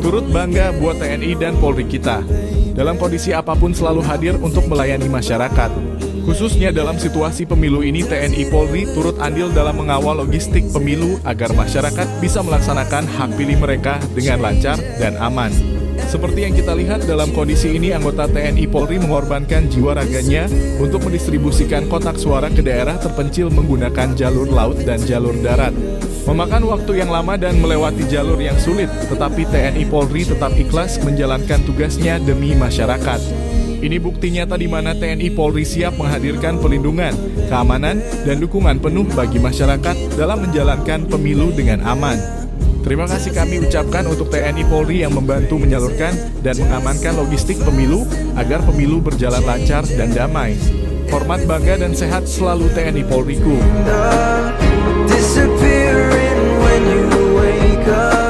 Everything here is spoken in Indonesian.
Turut bangga buat TNI dan Polri kita. Dalam kondisi apapun selalu hadir untuk melayani masyarakat. Khususnya dalam situasi pemilu ini, TNI Polri turut andil dalam mengawal logistik pemilu agar masyarakat bisa melaksanakan hak pilih mereka dengan lancar dan aman. Seperti yang kita lihat dalam kondisi ini, anggota TNI Polri mengorbankan jiwa raganya untuk mendistribusikan kotak suara ke daerah terpencil menggunakan jalur laut dan jalur darat. Memakan waktu yang lama dan melewati jalur yang sulit, tetapi TNI Polri tetap ikhlas menjalankan tugasnya demi masyarakat. Ini bukti nyata di mana TNI Polri siap menghadirkan perlindungan, keamanan, dan dukungan penuh bagi masyarakat dalam menjalankan pemilu dengan aman. Terima kasih kami ucapkan untuk TNI Polri yang membantu menyalurkan dan mengamankan logistik pemilu agar pemilu berjalan lancar dan damai. Hormat, bangga, dan sehat selalu TNI Polriku. Disappearing when you wake up.